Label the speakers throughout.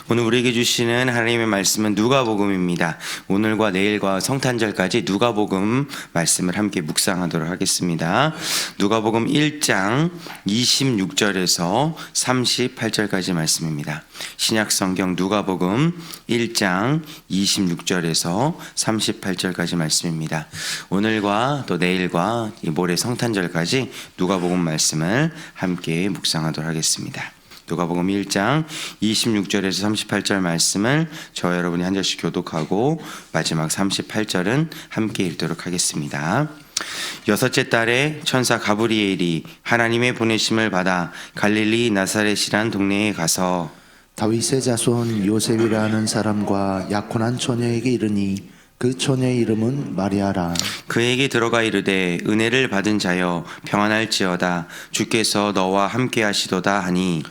Speaker 1: 오늘 우리에게 주시는 하나님의 말씀은 누가복음입니다. 오늘과 내일과 성탄절까지 누가복음 말씀을 함께 묵상하도록 하겠습니다. 누가복음 1장 26절에서 38절까지 말씀입니다. 신약성경 누가복음 1장 26절에서 38절까지 말씀입니다. 오늘과 또 내일과 모레 성탄절까지 누가복음 말씀을 함께 묵상하도록 하겠습니다. 누가복음 1장 26절에서 38절 말씀을 저와 여러분이 한 절씩 교독하고 마지막 38절은 함께 읽도록 하겠습니다. 여섯째 달에 천사 가브리엘이 하나님의 보내심을 받아 갈릴리 나사렛이란 동네에 가서
Speaker 2: 다윗의 자손 요셉이라는 사람과 약혼한 처녀에게 이르니 그 처녀의 이름은 마리아라.
Speaker 1: 그에게 들어가 이르되 은혜를 받은 자여 평안할지어다 주께서 너와 함께 하시도다 하니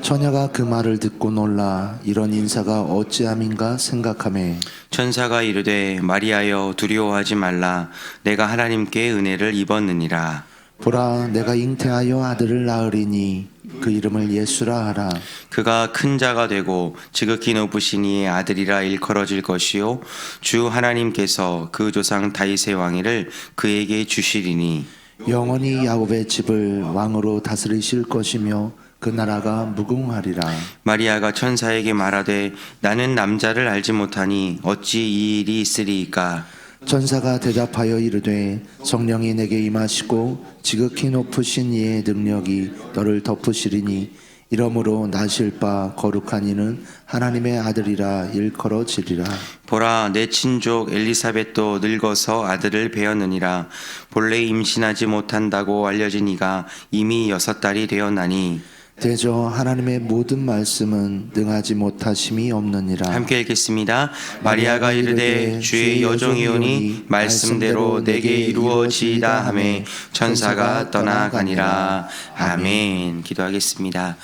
Speaker 2: 처녀가 그 말을 듣고 놀라 이런 인사가 어찌함인가 생각하매
Speaker 1: 천사가 이르되 마리아여 두려워하지 말라 내가 하나님께 은혜를 입었느니라.
Speaker 2: 보라 내가 잉태하여 아들을 낳으리니 그 이름을 예수라 하라.
Speaker 1: 그가 큰 자가 되고 지극히 높으시니 아들이라 일컬어질 것이요 주 하나님께서 그 조상 다윗의 왕위를 그에게 주시리니
Speaker 2: 영원히 야곱의 집을 왕으로 다스리실 것이며 그 나라가 무궁하리라.
Speaker 1: 마리아가 천사에게 말하되 나는 남자를 알지 못하니 어찌 이 일이 있으리이까.
Speaker 2: 천사가 대답하여 이르되 성령이 내게 임하시고 지극히 높으신 이의 능력이 너를 덮으시리니 이러므로 나실 바 거룩한 이는 하나님의 아들이라 일컬어지리라.
Speaker 1: 보라 내 친족 엘리사벳도 늙어서 아들을 배었느니라. 본래 임신하지 못한다고 알려진 이가 이미 6달이 되었나니
Speaker 2: 대저 하나님의 모든 말씀은 능하지 못하심이 없느니라.
Speaker 1: 함께 읽겠습니다. 마리아가 이르되 주의 여종이오니 말씀대로 내게 이루어지이다 하매 천사가 떠나가니라. 아멘. 기도하겠습니다.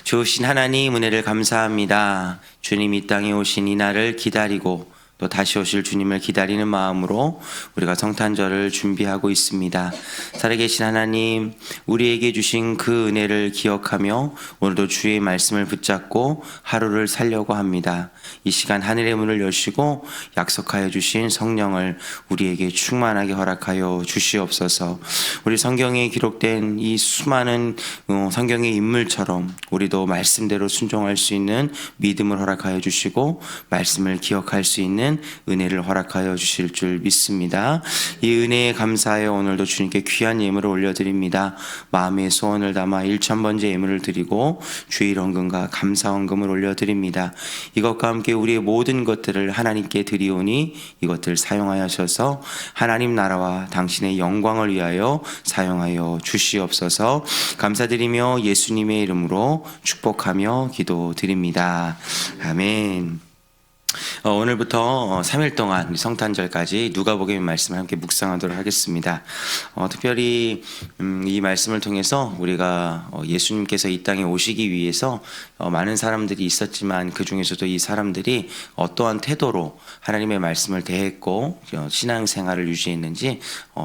Speaker 1: 주신 하나님 은혜를 감사합니다. 주님 이 땅에 오신 이 날을 기다리고 또 다시 오실 주님을 기다리는 마음으로 우리가 성탄절을 준비하고 있습니다. 살아계신 하나님, 우리에게 주신 그 은혜를 기억하며 오늘도 주의 말씀을 붙잡고 하루를 살려고 합니다. 이 시간 하늘의 문을 여시고 약속하여 주신 성령을 우리에게 충만하게 허락하여 주시옵소서. 우리 성경에 기록된 이 수많은 성경의 인물처럼 우리도 말씀대로 순종할 수 있는 믿음을 허락하여 주시고 말씀을 기억할 수 있는 은혜를 허락하여 주실 줄 믿습니다. 이 은혜에 감사하여 오늘도 주님께 귀한 예물을 올려드립니다. 마음의 소원을 담아 1000번째 예물을 드리고 주일 헌금과 감사 헌금을 올려드립니다. 이것과 함께 우리의 모든 것들을 하나님께 드리오니 이것들 사용하셔서 하나님 나라와 당신의 영광을 위하여 사용하여 주시옵소서. 감사드리며 예수님의 이름으로 축복하며 기도드립니다. 아멘. 오늘부터 3일 동안 성탄절까지 누가복음 말씀을 함께 묵상하도록 하겠습니다. 특별히 이 말씀을 통해서 우리가 예수님께서 이 땅에 오시기 위해서 많은 사람들이 있었지만 그 중에서도 이 사람들이 어떠한 태도로 하나님의 말씀을 대했고 신앙생활을 유지했는지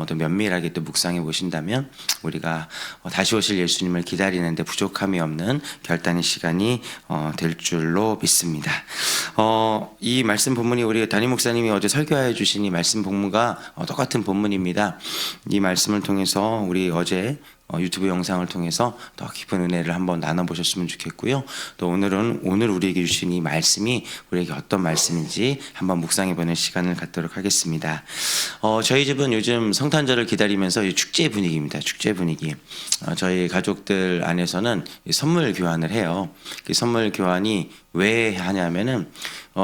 Speaker 1: 또 면밀하게 또 묵상해 보신다면 우리가 다시 오실 예수님을 기다리는데 부족함이 없는 결단의 시간이 될 줄로 믿습니다. 이 말씀 본문이 우리 담임 목사님이 어제 설교해 주신 이 말씀 본문과 똑같은 본문입니다. 이 말씀을 통해서 우리 어제 유튜브 영상을 통해서 더 깊은 은혜를 한번 나눠보셨으면 좋겠고요. 또 오늘 우리에게 주신 이 말씀이 우리에게 어떤 말씀인지 한번 묵상해보는 시간을 갖도록 하겠습니다. 저희 집은 요즘 성탄절을 기다리면서 축제 분위기입니다. 축제 분위기. 저희 가족들 안에서는 선물 교환을 해요. 그 선물 교환이 왜 하냐면은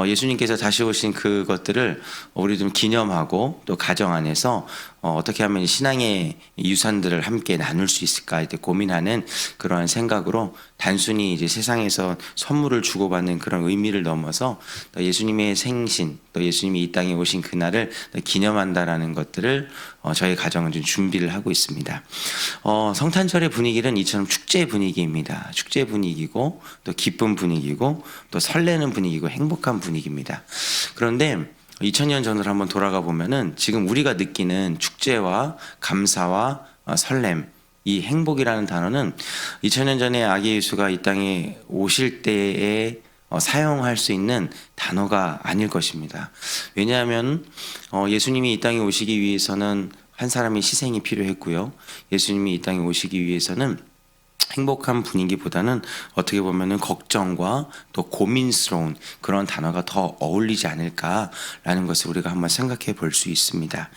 Speaker 1: 예수님께서 다시 오신 그것들을 우리 좀 기념하고 또 가정 안에서 어떻게 하면 신앙의 유산들을 함께 나눌 수 있을까 이렇게 고민하는 그러한 생각으로 단순히 이제 세상에서 선물을 주고받는 그런 의미를 넘어서 또 예수님의 생신 또 예수님이 이 땅에 오신 그날을 기념한다라는 것들을 저희 가정은 좀 준비를 하고 있습니다. 성탄절의 분위기는 이처럼 축제 분위기입니다. 축제 분위기고 또 기쁜 분위기고 또 설레는 분위기고 행복한 분위기입니다. 그런데 2000년 전으로 한번 돌아가 보면은 지금 우리가 느끼는 축제와 감사와 설렘, 이 행복이라는 단어는 2000년 전에 아기 예수가 이 땅에 오실 때의 사용할 수 있는 단어가 아닐 것입니다. 왜냐하면 예수님이 이 땅에 오시기 위해서는 한 사람의 희생이 필요했고요. 예수님이 이 땅에 오시기 위해서는 행복한 분위기보다는 어떻게 보면은 걱정과 또 고민스러운 그런 단어가 더 어울리지 않을까라는 것을 우리가 한번 생각해 볼 수 있습니다.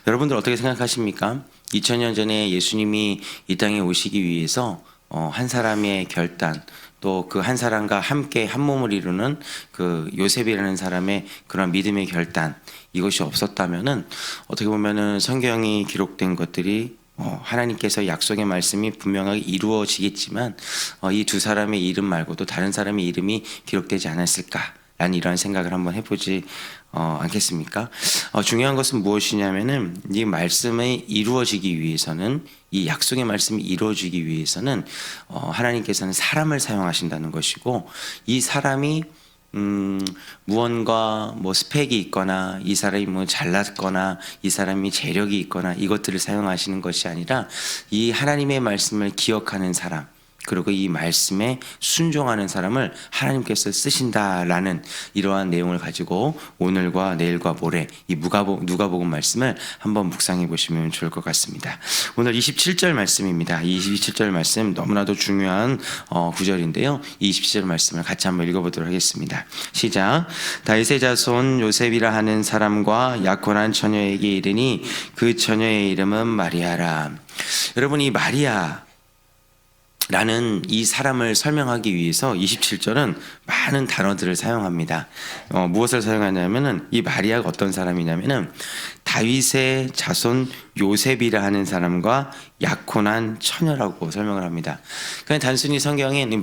Speaker 1: 여러분들 어떻게 생각하십니까? 2000년 전에 예수님이 이 땅에 오시기 위해서 한 사람의 결단, 또 그 한 사람과 함께 한 몸을 이루는 그 요셉이라는 사람의 그런 믿음의 결단, 이것이 없었다면은 어떻게 보면은 성경이 기록된 것들이 하나님께서 약속의 말씀이 분명하게 이루어지겠지만 이 두 사람의 이름 말고도 다른 사람의 이름이 기록되지 않았을까라는 이러한 생각을 한번 해보지 않겠습니까? 중요한 것은 무엇이냐면은 이 말씀이 이루어지기 위해서는, 이 약속의 말씀이 이루어지기 위해서는 하나님께서는 사람을 사용하신다는 것이고, 이 사람이 무언가 스펙이 있거나 이 사람이 잘났거나 이 사람이 재력이 있거나 이것들을 사용하시는 것이 아니라 이 하나님의 말씀을 기억하는 사람, 그리고 이 말씀에 순종하는 사람을 하나님께서 쓰신다라는 이러한 내용을 가지고 오늘과 내일과 모레 이 누가복음 말씀을 한번 묵상해 보시면 좋을 것 같습니다. 오늘 27절 말씀입니다. 이 27절 말씀 너무나도 중요한 구절인데요. 이 27절 말씀을 같이 한번 읽어보도록 하겠습니다. 시작. 다윗의 자손 요셉이라 하는 사람과 약혼한 처녀에게 이르니 그 처녀의 이름은 마리아라. 여러분, 이 마리아 라는 이 사람을 설명하기 위해서 27절은 많은 단어들을 사용합니다. 무엇을 사용하냐면은 이 마리아가 어떤 사람이냐면은 다윗의 자손 요셉이라 하는 사람과 약혼한 처녀라고 설명을 합니다. 그냥 단순히 성경에 이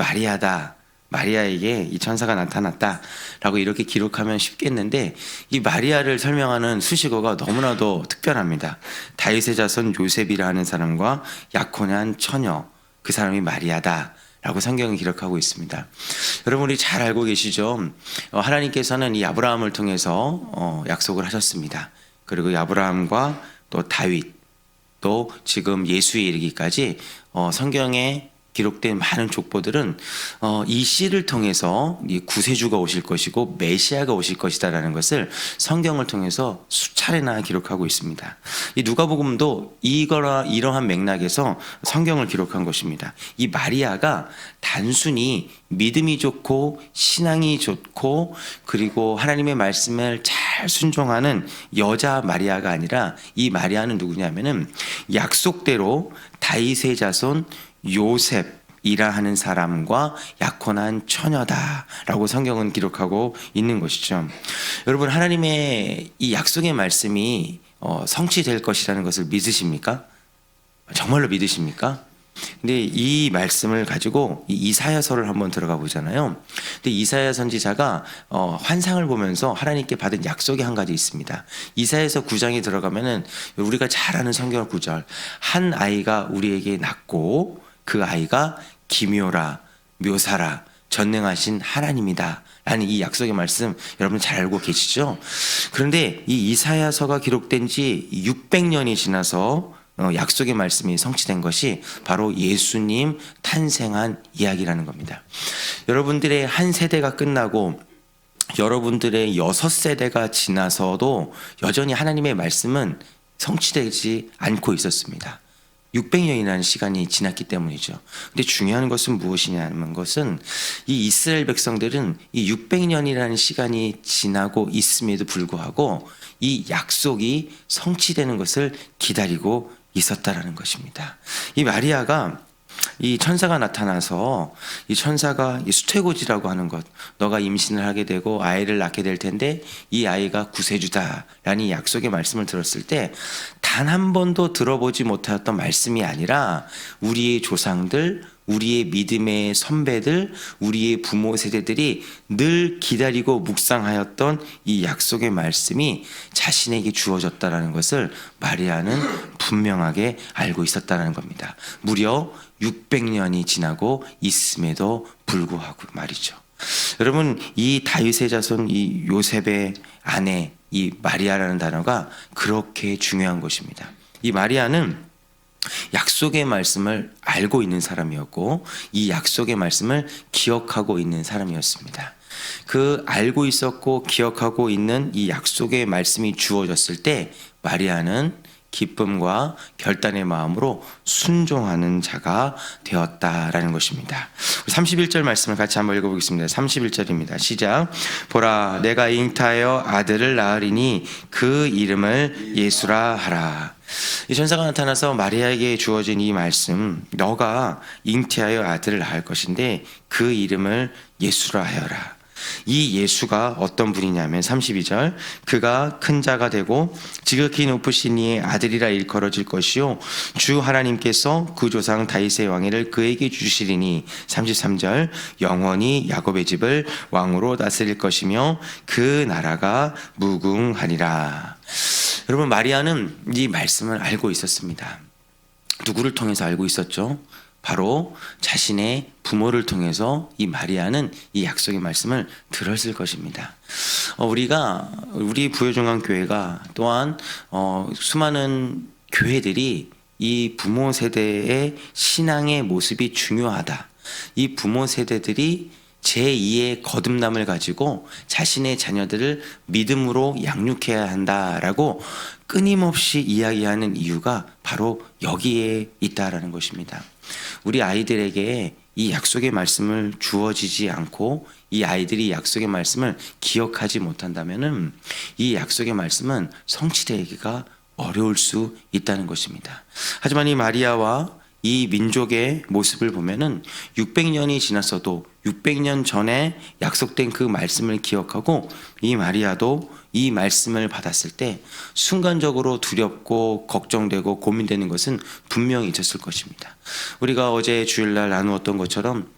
Speaker 1: 마리아에게 이 천사가 나타났다라고 이렇게 기록하면 쉽겠는데, 이 마리아를 설명하는 수식어가 너무나도 특별합니다. 다윗의 자손 요셉이라 하는 사람과 약혼한 처녀, 그 사람이 마리아다라고 성경은 기록하고 있습니다. 여러분, 우리 잘 알고 계시죠? 하나님께서는 이 아브라함을 통해서 약속을 하셨습니다. 그리고 이 아브라함과 또 다윗, 또 지금 예수에 이르기까지 성경에 기록된 많은 족보들은 이 씨를 통해서 이 구세주가 오실 것이고 메시아가 오실 것이다라는 것을 성경을 통해서 수차례나 기록하고 있습니다. 이 누가복음도 이러한 맥락에서 성경을 기록한 것입니다. 이 마리아가 단순히 믿음이 좋고 신앙이 좋고 그리고 하나님의 말씀을 잘 순종하는 여자 마리아가 아니라, 이 마리아는 누구냐면은 약속대로 다윗의 자손 요셉이라 하는 사람과 약혼한 처녀다라고 성경은 기록하고 있는 것이죠. 여러분, 하나님의 이 약속의 말씀이 성취될 것이라는 것을 믿으십니까? 정말로 믿으십니까? 근데 이 말씀을 가지고 이사야서를 한번 들어가 보잖아요. 근데 이사야 선지자가 환상을 보면서 하나님께 받은 약속이 한 가지 있습니다. 이사야서 9장에 들어가면은 우리가 잘 아는 성경 구절, 한 아이가 우리에게 낳고 그 아이가 기묘라 묘사라 전능하신 하나님이다 라는 이 약속의 말씀 여러분 잘 알고 계시죠? 그런데 이 이사야서가 기록된 지 600년이 지나서 약속의 말씀이 성취된 것이 바로 예수님 탄생한 이야기라는 겁니다. 여러분들의 한 세대가 끝나고 여러분들의 6세대가 지나서도 여전히 하나님의 말씀은 성취되지 않고 있었습니다. 600년이라는 시간이 지났기 때문이죠. 근데 중요한 것은 무엇이냐는 것은 이 이스라엘 백성들은 이 600년이라는 시간이 지나고 있음에도 불구하고 이 약속이 성취되는 것을 기다리고 있었다라는 것입니다. 이 마리아가 이 천사가 나타나서 이 천사가 이 수태고지라고 하는 것, 너가 임신을 하게 되고 아이를 낳게 될 텐데 이 아이가 구세주다라는 이 약속의 말씀을 들었을 때 단 한 번도 들어보지 못하였던 말씀이 아니라 우리의 조상들, 우리의 믿음의 선배들, 우리의 부모 세대들이 늘 기다리고 묵상하였던 이 약속의 말씀이 자신에게 주어졌다라는 것을 마리아는 분명하게 알고 있었다는 겁니다. 무려 600년이 지나고 있음에도 불구하고 말이죠. 여러분, 이 다윗의 자손 이 요셉의 아내 이 마리아라는 단어가 그렇게 중요한 것입니다. 이 마리아는 약속의 말씀을 알고 있는 사람이었고 이 약속의 말씀을 기억하고 있는 사람이었습니다. 그 알고 있었고 기억하고 있는 이 약속의 말씀이 주어졌을 때 마리아는 기쁨과 결단의 마음으로 순종하는 자가 되었다라는 것입니다. 31절 말씀을 같이 한번 읽어보겠습니다. 31절입니다. 시작. 보라, 내가 잉타하여 아들을 낳으리니 그 이름을 예수라 하라. 이 천사가 나타나서 마리아에게 주어진 이 말씀, 너가 잉태하여 아들을 낳을 것인데 그 이름을 예수라 하여라. 이 예수가 어떤 분이냐면 32절, 그가 큰 자가 되고 지극히 높으신 이의 아들이라 일컬어질 것이요 주 하나님께서 그 조상 다윗의 왕위를 그에게 주시리니 33절, 영원히 야곱의 집을 왕으로 다스릴 것이며 그 나라가 무궁하리라. 여러분, 마리아는 이 말씀을 알고 있었습니다. 누구를 통해서 알고 있었죠? 바로 자신의 부모를 통해서 이 마리아는 이 약속의 말씀을 들었을 것입니다. 우리 부여중앙교회가 또한 수많은 교회들이 이 부모 세대의 신앙의 모습이 중요하다. 이 부모 세대들이 제2의 거듭남을 가지고 자신의 자녀들을 믿음으로 양육해야 한다라고 끊임없이 이야기하는 이유가 바로 여기에 있다라는 것입니다. 우리 아이들에게 이 약속의 말씀을 주어지지 않고 이 아이들이 약속의 말씀을 기억하지 못한다면은 이 약속의 말씀은 성취되기가 어려울 수 있다는 것입니다. 하지만 이 마리아와 이 민족의 모습을 보면은 600년이 지났어도 600년 전에 약속된 그 말씀을 기억하고 이 마리아도 이 말씀을 받았을 때 순간적으로 두렵고 걱정되고 고민되는 것은 분명히 있었을 것입니다. 우리가 어제 주일날 나누었던 것처럼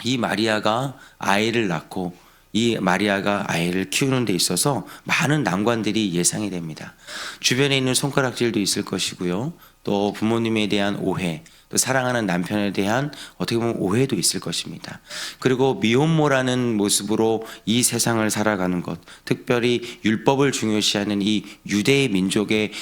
Speaker 1: 이 마리아가 아이를 낳고 이 마리아가 아이를 키우는 데 있어서 많은 난관들이 예상이 됩니다. 주변에 있는 손가락질도 있을 것이고요. 또 부모님에 대한 오해, 또 사랑하는 남편에 대한 어떻게 보면 오해도 있을 것입니다. 그리고 미혼모라는 모습으로 이 세상을 살아가는 것, 특별히 율법을 중요시하는 이 유대 민족의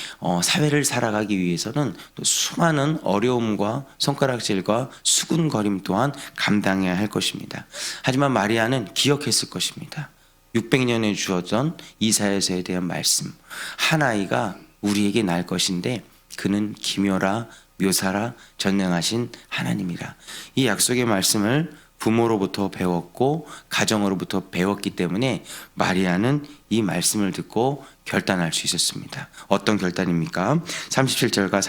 Speaker 1: 사회를 살아가기 위해서는 또 수많은 어려움과 손가락질과 수군거림 또한 감당해야 할 것입니다. 하지만 마리아는 기억했을 것입니다. 600년에 주어진 이사야서에 대한 말씀, 한 아이가 우리에게 날 것인데 그는 기묘라 묘사라 전능하신 하나님이라. 이 약속의 말씀을 부모로부터 배웠고 가정으로부터 배웠기 때문에 마리아는 이 말씀을 듣고 결단할 수 있었습니다. 어떤 결단입니까? 37절과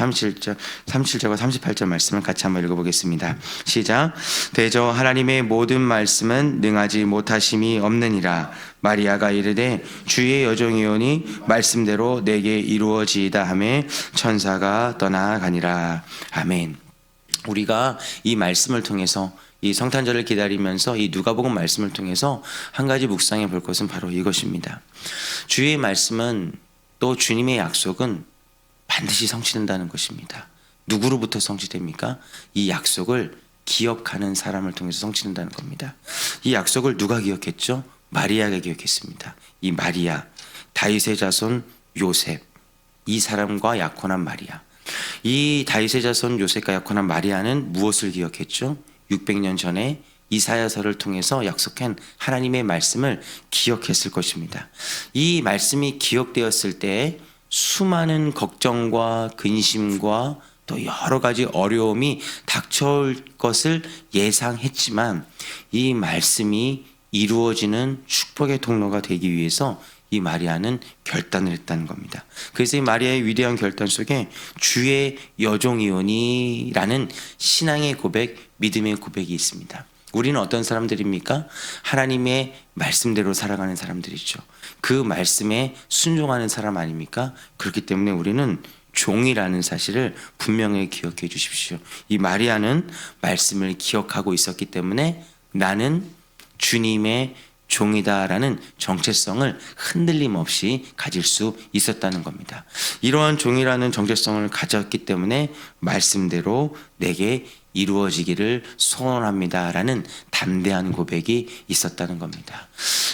Speaker 1: 38절 말씀을 같이 한번 읽어보겠습니다. 시작. 대저 하나님의 모든 말씀은 능하지 못하심이 없느니라. 마리아가 이르되 주의 여종이오니 말씀대로 내게 이루어지이다 하매 천사가 떠나가니라. 아멘. 우리가 이 말씀을 통해서 이 성탄절을 기다리면서 이 누가복음 말씀을 통해서 한 가지 묵상해 볼 것은 바로 이것입니다. 주의 말씀은 또 주님의 약속은 반드시 성취된다는 것입니다. 누구로부터 성취됩니까? 이 약속을 기억하는 사람을 통해서 성취된다는 겁니다. 이 약속을 누가 기억했죠? 마리아가 기억했습니다. 이 마리아, 다윗의 자손 요셉, 이 사람과 약혼한 마리아. 이 다윗의 자손 요셉과 약혼한 마리아는 무엇을 기억했죠? 600년 전에 이사야서를 통해서 약속한 하나님의 말씀을 기억했을 것입니다. 이 말씀이 기억되었을 때 수많은 걱정과 근심과 또 여러 가지 어려움이 닥쳐올 것을 예상했지만 이 말씀이 이루어지는 축복의 통로가 되기 위해서 이 마리아는 결단을 했다는 겁니다. 그래서 이 마리아의 위대한 결단 속에 주의 여종이오니라는 신앙의 고백, 믿음의 고백이 있습니다. 우리는 어떤 사람들입니까? 하나님의 말씀대로 살아가는 사람들이죠. 그 말씀에 순종하는 사람 아닙니까? 그렇기 때문에 우리는 종이라는 사실을 분명히 기억해 주십시오. 이 마리아는 말씀을 기억하고 있었기 때문에 나는 주님의 종이다라는 정체성을 흔들림 없이 가질 수 있었다는 겁니다. 이러한 종이라는 정체성을 가졌기 때문에 말씀대로 내게 이루어지기를 소원합니다라는 담대한 고백이 있었다는 겁니다.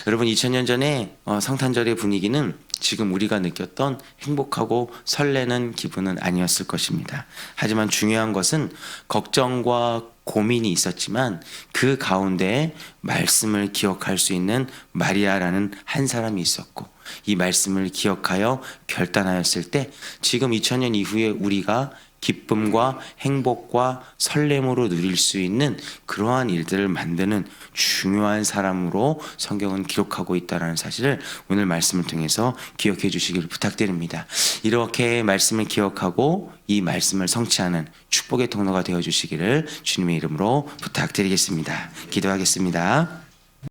Speaker 1: 여러분, 2000년 전에 성탄절의 분위기는 지금 우리가 느꼈던 행복하고 설레는 기분은 아니었을 것입니다. 하지만 중요한 것은 걱정과 고민이 있었지만 그 가운데 말씀을 기억할 수 있는 마리아라는 한 사람이 있었고, 이 말씀을 기억하여 결단하였을 때 지금 2000년 이후에 우리가 기쁨과 행복과 설렘으로 누릴 수 있는 그러한 일들을 만드는 중요한 사람으로 성경은 기록하고 있다는 사실을 오늘 말씀을 통해서 기억해 주시기를 부탁드립니다. 이렇게 말씀을 기억하고 이 말씀을 성취하는 축복의 통로가 되어 주시기를 주님의 이름으로 부탁드리겠습니다. 기도하겠습니다.